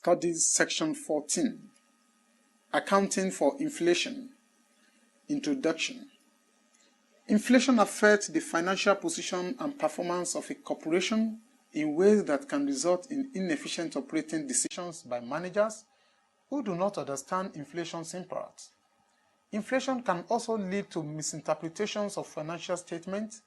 Studies Section 14. Accounting for Inflation. Introduction. Inflation affects the financial position and performance of a corporation in ways that can result in inefficient operating decisions by managers who do not understand inflation's impact. Inflation can also lead to misinterpretations of financial statements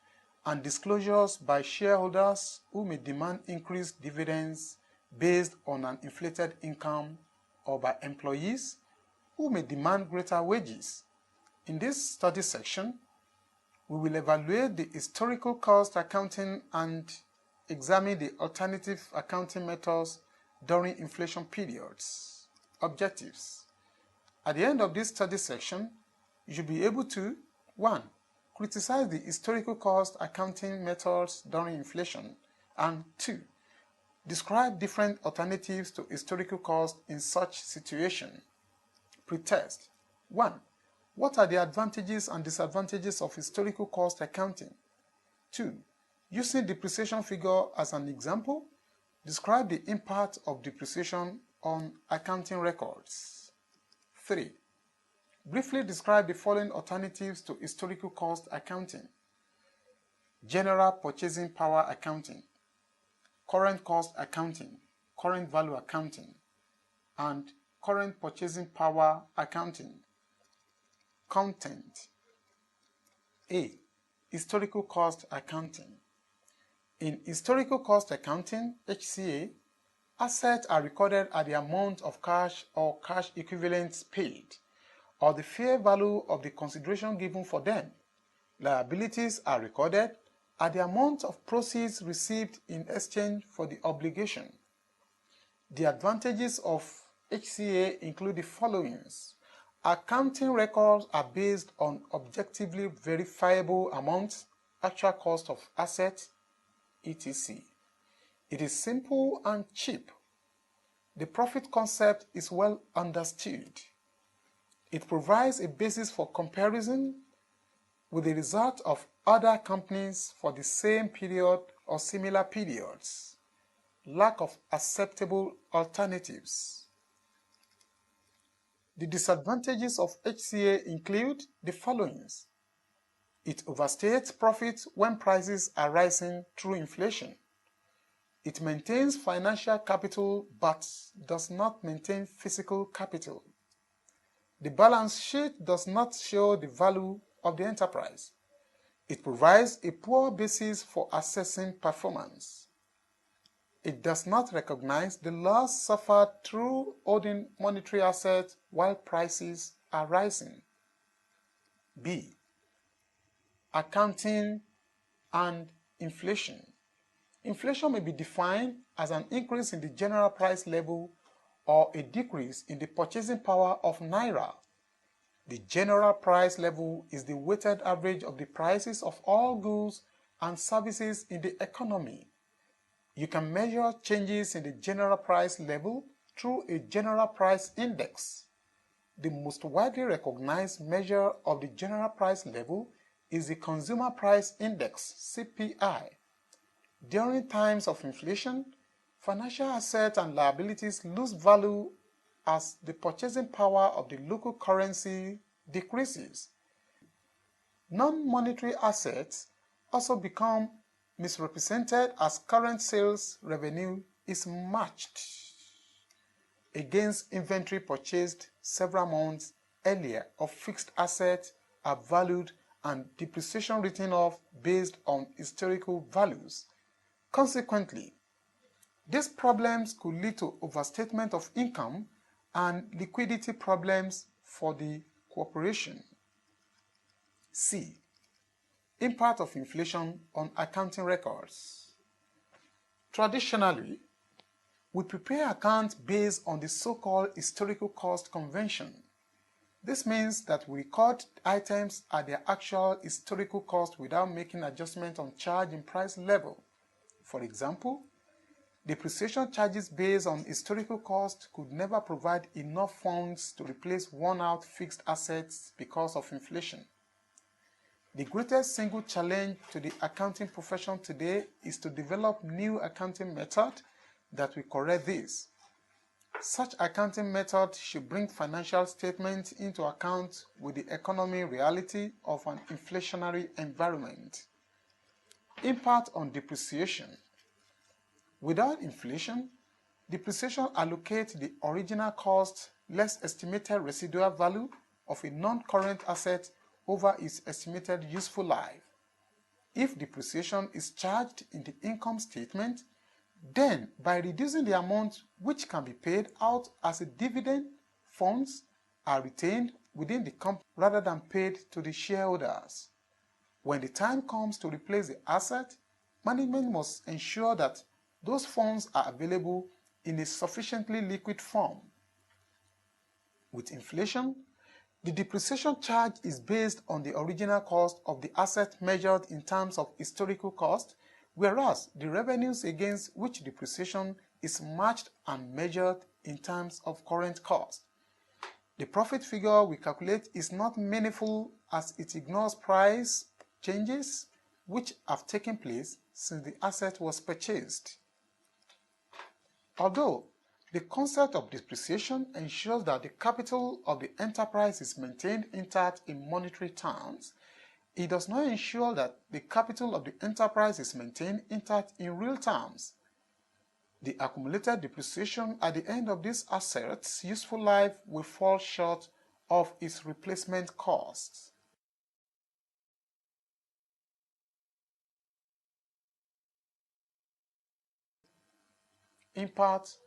and disclosures by shareholders who may demand increased dividends based on an inflated income, or by employees who may demand greater wages. In this study section, we will evaluate the historical cost accounting and examine the alternative accounting methods during inflation periods. Objectives. At the end of this study section, you should be able to 1. Criticize the historical cost accounting methods during inflation, and 2. Describe different alternatives to historical cost in such situation. Pretest. 1. What are the advantages and disadvantages of historical cost accounting? 2. Using depreciation figure as an example, describe the impact of depreciation on accounting records. 3. Briefly describe the following alternatives to historical cost accounting: general purchasing power accounting, current cost accounting, current value accounting, and current purchasing power accounting. Content. A. Historical cost accounting. In historical cost accounting, HCA, assets are recorded at the amount of cash or cash equivalents paid, or the fair value of the consideration given for them. Liabilities are recorded at the amount of proceeds received in exchange for the obligation. The advantages of HCA include the following. Accounting records are based on objectively verifiable amounts, actual cost of assets, etc. It is simple and cheap. The profit concept is well understood. It provides a basis for comparison with the result of other companies for the same period or similar periods. Lack of acceptable alternatives. The disadvantages of HCA include the following. It overstates profits when prices are rising through inflation. It maintains financial capital but does not maintain physical capital. The balance sheet does not show the value of the enterprise. It provides a poor basis for assessing performance. It does not recognize the loss suffered through holding monetary assets while prices are rising. B. Accounting and inflation. Inflation may be defined as an increase in the general price level or a decrease in the purchasing power of Naira. The general price level is the weighted average of the prices of all goods and services in the economy. You can measure changes in the general price level through a general price index. The most widely recognized measure of the general price level is the Consumer Price Index, CPI. During times of inflation, financial assets and liabilities lose value as the purchasing power of the local currency decreases. Non-monetary assets also become misrepresented as current sales revenue is matched against inventory purchased several months earlier, or fixed assets are valued and depreciation written off based on historical values. Consequently, these problems could lead to overstatement of income and liquidity problems for the corporation. C. Impact of inflation on accounting records. Traditionally, we prepare accounts based on the so-called historical cost convention. This means that we record items at their actual historical cost without making adjustment on charge in price level. For example, depreciation charges based on historical cost could never provide enough funds to replace worn-out fixed assets because of inflation. The greatest single challenge to the accounting profession today is to develop new accounting methods that will correct this. Such accounting method should bring financial statements into account with the economy reality of an inflationary environment. Impact on depreciation. Without inflation, depreciation allocates the original cost less estimated residual value of a non-current asset over its estimated useful life. If depreciation is charged in the income statement, then by reducing the amount which can be paid out as a dividend, funds are retained within the company rather than paid to the shareholders. When the time comes to replace the asset, management must ensure that those funds are available in a sufficiently liquid form. With inflation, the depreciation charge is based on the original cost of the asset measured in terms of historical cost, whereas the revenues against which depreciation is matched and measured in terms of current cost. The profit figure we calculate is not meaningful as it ignores price changes which have taken place since the asset was purchased. Although the concept of depreciation ensures that the capital of the enterprise is maintained intact in monetary terms, it does not ensure that the capital of the enterprise is maintained intact in real terms. The accumulated depreciation at the end of this asset's useful life will fall short of its replacement costs. Impact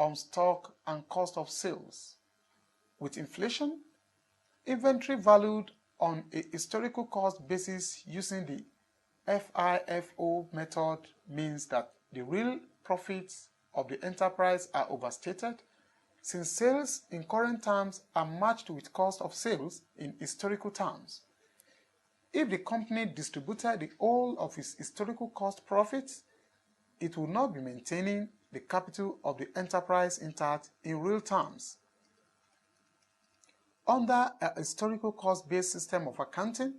on stock and cost of sales. With inflation, inventory valued on a historical cost basis using the FIFO method means that the real profits of the enterprise are overstated since sales in current terms are matched with cost of sales in historical terms. If the company distributed the whole of its historical cost profits, it will not be maintaining the capital of the enterprise intact in real terms. Under a historical cost-based system of accounting,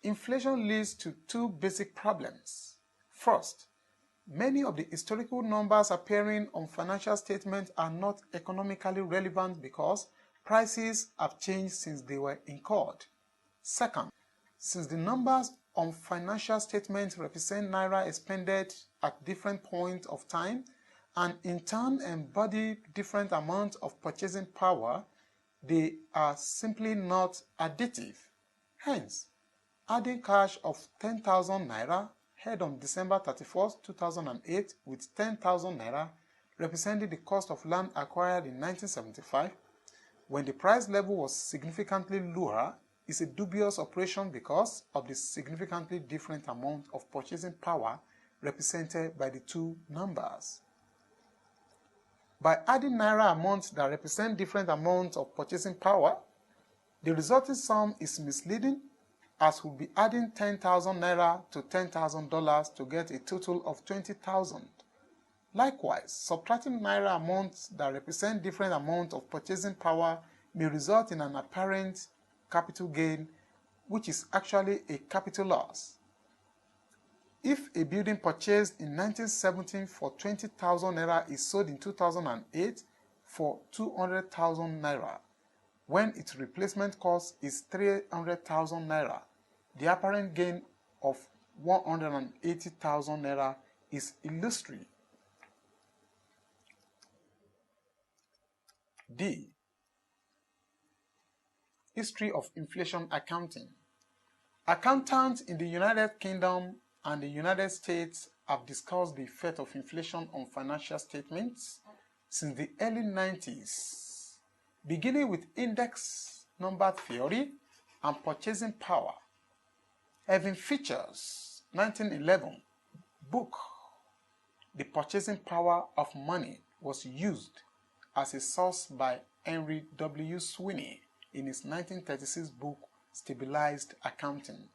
inflation leads to two basic problems. First, many of the historical numbers appearing on financial statements are not economically relevant because prices have changed since they were incurred. Second, since the numbers on financial statements represent naira expended at different points of time and in turn embody different amounts of purchasing power, they are simply not additive. Hence, adding cash of 10,000 naira held on December 31, 2008 with 10,000 naira representing the cost of land acquired in 1975 when the price level was significantly lower is a dubious operation because of the significantly different amount of purchasing power represented by the two numbers. By adding naira amounts that represent different amounts of purchasing power, the resulting sum is misleading as we'll be adding 10,000 naira to $10,000 to get a total of 20,000. Likewise, subtracting naira amounts that represent different amounts of purchasing power may result in an apparent capital gain, which is actually a capital loss. If a building purchased in 1917 for 20,000 naira is sold in 2008 for 200,000 naira, when its replacement cost is 300,000 naira, the apparent gain of 180,000 naira is illusory. D. History of inflation accounting. Accountants in the United Kingdom and the United States have discussed the effect of inflation on financial statements since the early 90s, beginning with index number theory and purchasing power. Evan Fisher's 1911 book, The Purchasing Power of Money, was used as a source by Henry W. Sweeney in his 1936 book, Stabilized Accounting,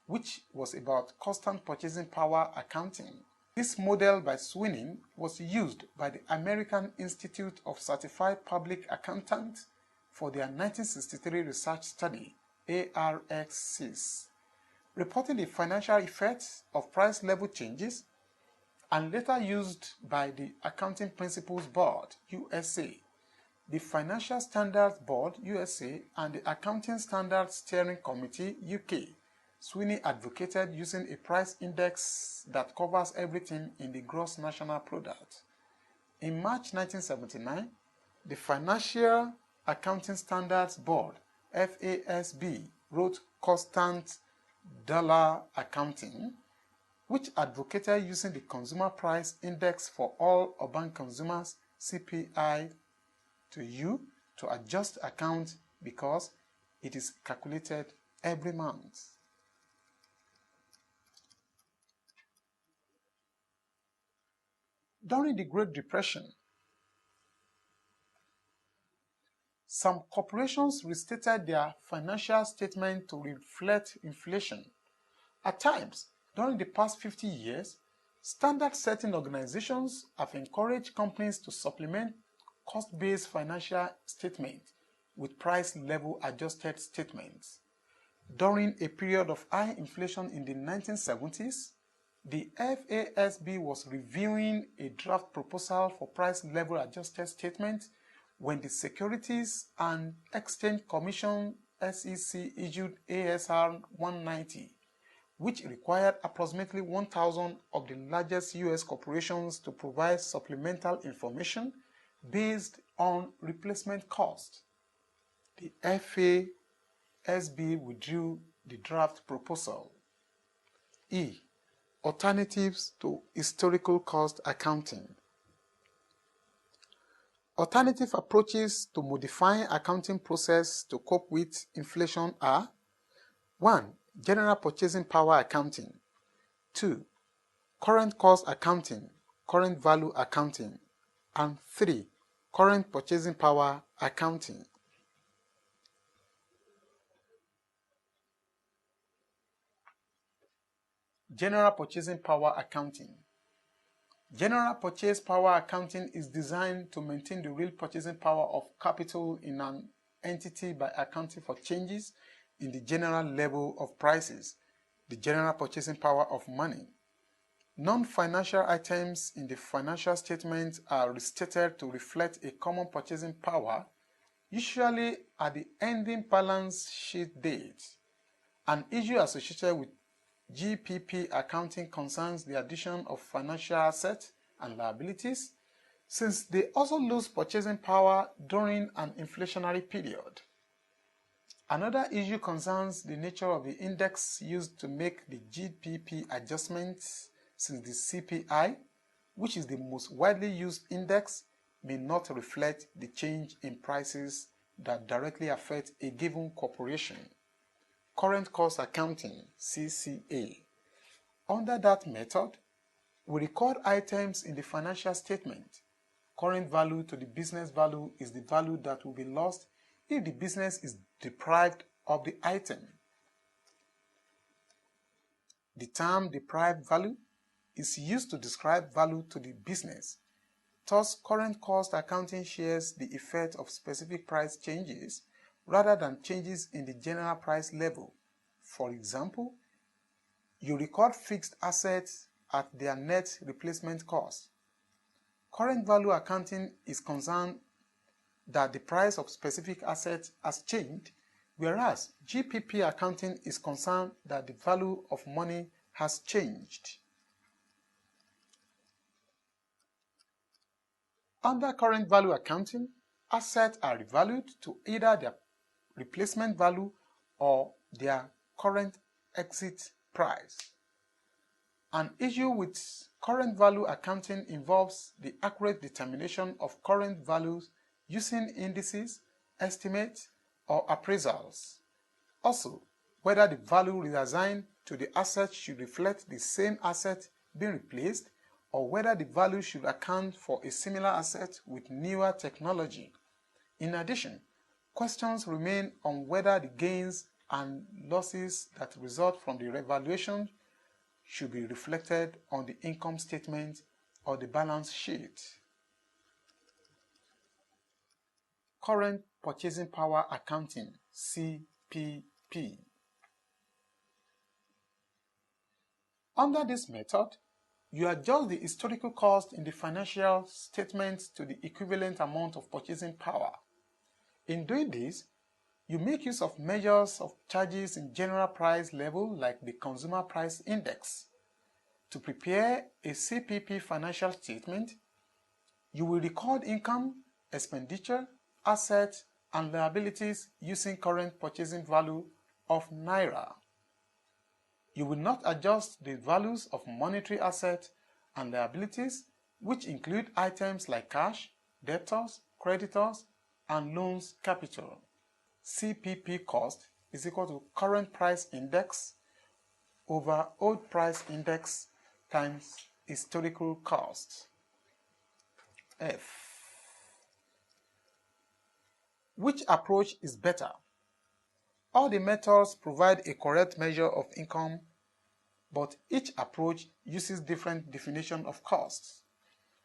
which was about constant purchasing power accounting. This model by Sweeney was used by the American Institute of Certified Public Accountants for their 1963 research study, ARX6, reporting the financial effects of price level changes. and later used by the Accounting Principles Board, USA, the Financial Standards Board, USA, and the Accounting Standards Steering Committee, UK, Sweeney advocated using a price index that covers everything in the gross national product. In March 1979, the Financial Accounting Standards Board, FASB, wrote Constant Dollar Accounting, which advocated using the Consumer Price Index for all urban consumers, CPI, to adjust account because it is calculated every month. During the Great Depression, some corporations restated their financial statement to reflect inflation. At times, during the past 50 years, standard-setting organizations have encouraged companies to supplement cost-based financial statements with price-level adjusted statements. During a period of high inflation in the 1970s, the FASB was reviewing a draft proposal for price-level adjusted statements when the Securities and Exchange Commission (SEC) issued ASR 190, which required approximately 1,000 of the largest U.S. corporations to provide supplemental information based on replacement cost. The FASB withdrew the draft proposal. E. Alternatives to historical cost accounting. Alternative approaches to modifying accounting process to cope with inflation are: 1. General purchasing power accounting. 2. Current cost accounting, current value accounting. And 3. Current purchasing power accounting. General purchasing power accounting. General purchase power accounting is designed to maintain the real purchasing power of capital in an entity by accounting for changes in the general level of prices, the general purchasing power of money. Non-financial items in the financial statement are restated to reflect a common purchasing power, usually at the ending balance sheet date. An issue associated with GPP accounting concerns the addition of financial assets and liabilities, since they also lose purchasing power during an inflationary period. Another issue concerns the nature of the index used to make the GPP adjustments, since the CPI, which is the most widely used index, may not reflect the change in prices that directly affect a given corporation. Current cost accounting, CCA. Under that method, we record items in the financial statement. Current value to the business value is the value that will be lost if the business is deprived of the item. The term deprived value is used to describe value to the business. Thus, current cost accounting shares the effect of specific price changes rather than changes in the general price level. For example, you record fixed assets at their net replacement cost. Current value accounting is concerned that the price of specific assets has changed, whereas GPP accounting is concerned that the value of money has changed. Under current value accounting, assets are revalued to either their replacement value or their current exit price. An issue with current value accounting involves the accurate determination of current values using indices, estimates, or appraisals. Also, whether the value reassigned to the asset should reflect the same asset being replaced, or whether the value should account for a similar asset with newer technology. In addition, questions remain on whether the gains and losses that result from the revaluation should be reflected on the income statement or the balance sheet. Current purchasing power accounting, CPP. Under this method, You adjust the historical cost in the financial statement to the equivalent amount of purchasing power. In doing this, you make use of measures of charges in general price level like the Consumer Price Index. To prepare a CPP financial statement, you will record income, expenditure, assets, and liabilities using current purchasing value of Naira. You will not adjust the values of monetary assets and liabilities, which include items like cash, debtors, creditors, and loans capital. CPP cost is equal to current price index over old price index times historical cost. F. Which approach is better? All the methods provide a correct measure of income, but each approach uses different definition of costs.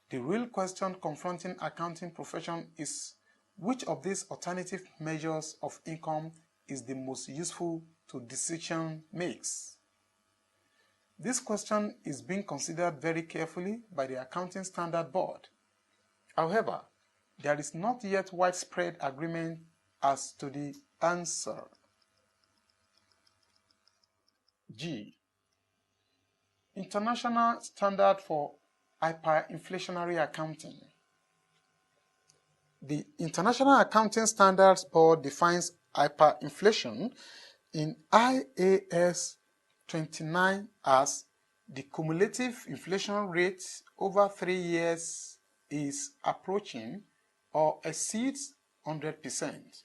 The real question confronting accounting profession is which of these alternative measures of income is the most useful to decision makers. This question is being considered very carefully by the Accounting Standard Board. However, there is not yet widespread agreement as to the answer. G. International Standard for Hyperinflationary Accounting. The International Accounting Standards Board defines hyperinflation in IAS 29 as the cumulative inflation rate over 3 years is approaching or exceeds 100%.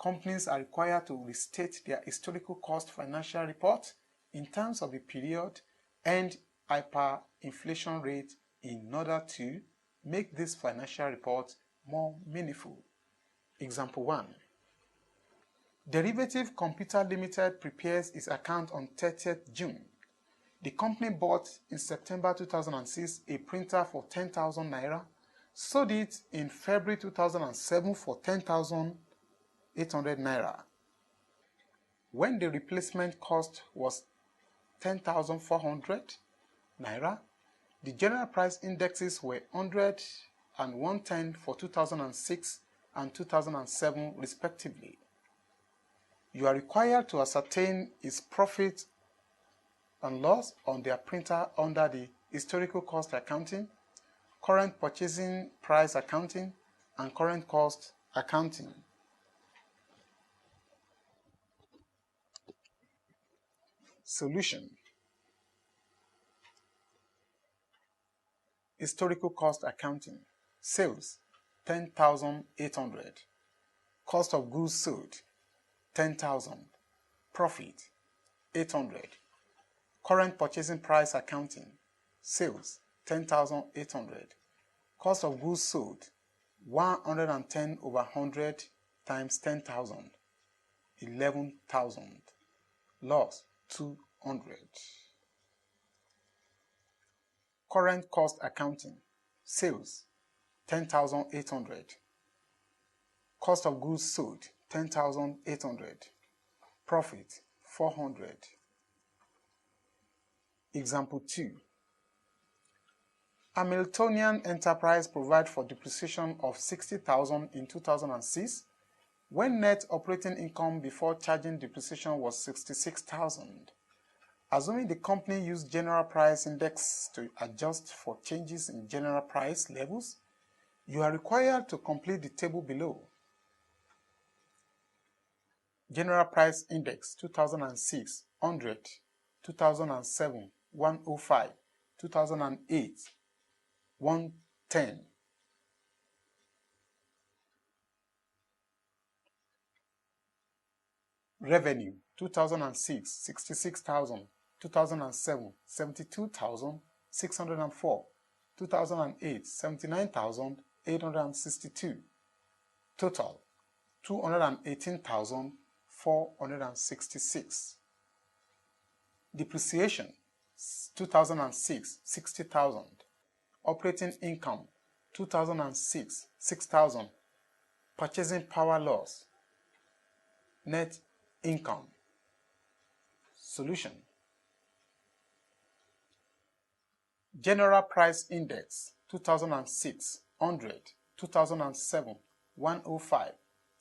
Companies are required to restate their historical cost financial report in terms of the period and hyperinflation rate in order to make this financial report more meaningful. Example 1. Derivative Computer Limited prepares its account on 30th June. The company bought in September 2006 a printer for 10,000 Naira, sold it in February 2007 for 10,800 Naira. When the replacement cost was 10,400 Naira, the general price indexes were 100 and 110 for 2006 and 2007 respectively. You are required to ascertain its profit and loss on their printer under the historical cost accounting, current purchasing price accounting, and current cost accounting. Solution. Historical cost accounting. Sales, 10,800. Cost of goods sold, 10,000. Profit, 800. Current purchasing price accounting. Sales, 10,800. Cost of goods sold, 110 over 100 times 10,000, 11,000. Loss, 200. Current cost accounting. Sales, 10,800. Cost of goods sold, 10,800. Profit, 400. Example 2. Hamiltonian Enterprise provides for depreciation of 60,000 in 2006 when net operating income before charging depreciation was 66,000. Assuming the company used general price index to adjust for changes in general price levels, you are required to complete the table below. General price index 2006 100, 2007 105, 2008 110. Revenue 2006 66,000, 2007 72,604, 2008 79,862. Total 218,466. Depreciation 2006 60,000. Operating income 2006 6,000. Purchasing power loss. Net income. Solution. General Price Index 2006 100, 2007 105,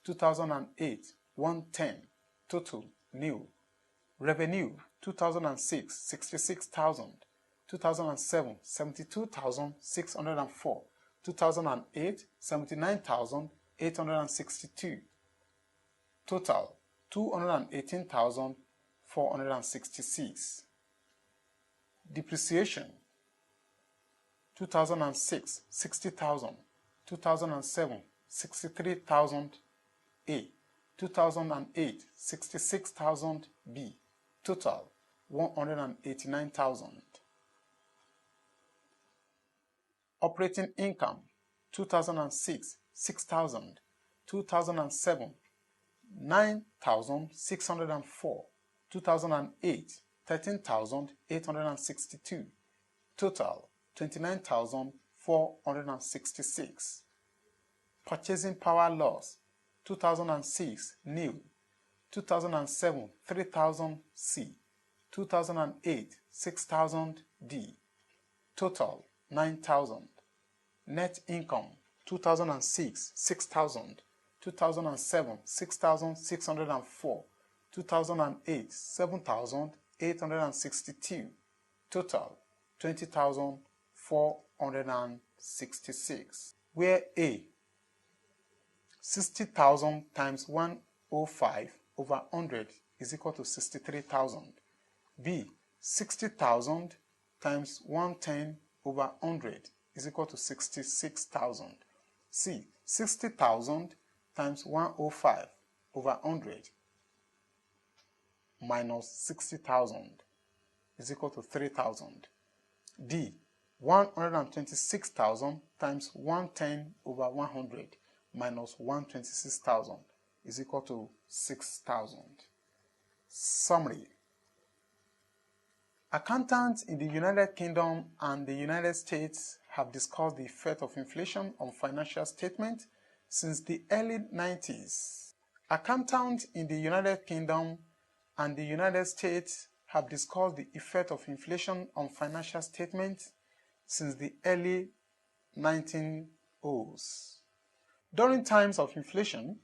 2008 110, total new. Revenue 2006 66,000, 2007 72,604, 2008 79,862, total 218,466. Depreciation 2006 60,000, 2007 63,000 A, 2008 66,000 B, total 189,000. Operating income 2006 6,000, 2007 9,604, 2008 13,862, total 29,466. Purchasing power loss 2006 nil, 2007 3,000 C, 2008 6,000 D, total 9,000. Net income 2006 6,000, 2007 6,604, 2008 7,862, total 20,466. Where A 60,000 times 105 over 100 is equal to 63,000. B 60,000 times 110 over 100 is equal to 66,000. C 60,000 times 105 over 100 minus 60,000 is equal to 3,000. D 126,000 times 110 over 100 minus 126,000 is equal to 6,000. Summary. Accountants in the United Kingdom and the United States have discussed the effect of inflation on financial statements since the early 90s. Accountants in the United Kingdom and the United States have discussed the effect of inflation on financial statements since the early 1900s. During times of inflation,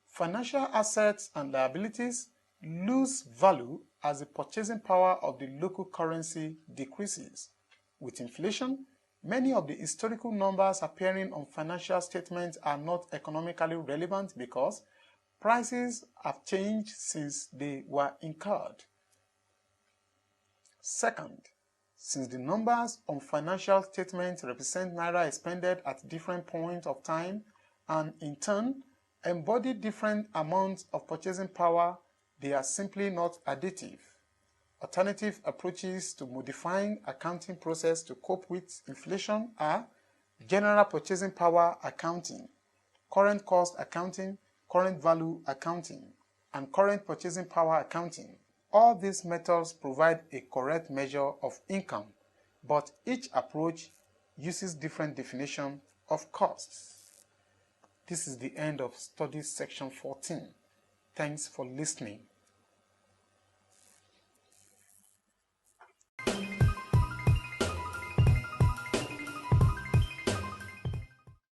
financial assets and liabilities lose value as the purchasing power of the local currency decreases. With inflation, many of the historical numbers appearing on financial statements are not economically relevant because prices have changed since they were incurred. Second, since the numbers on financial statements represent naira expended at different points of time and in turn embody different amounts of purchasing power, they are simply not additive. Alternative approaches to modifying accounting process to cope with inflation are general purchasing power accounting, current cost accounting, current value accounting, and current purchasing power accounting. All these methods provide a correct measure of income, but each approach uses different definition of costs. This is the end of Studies Section 14. Thanks for listening.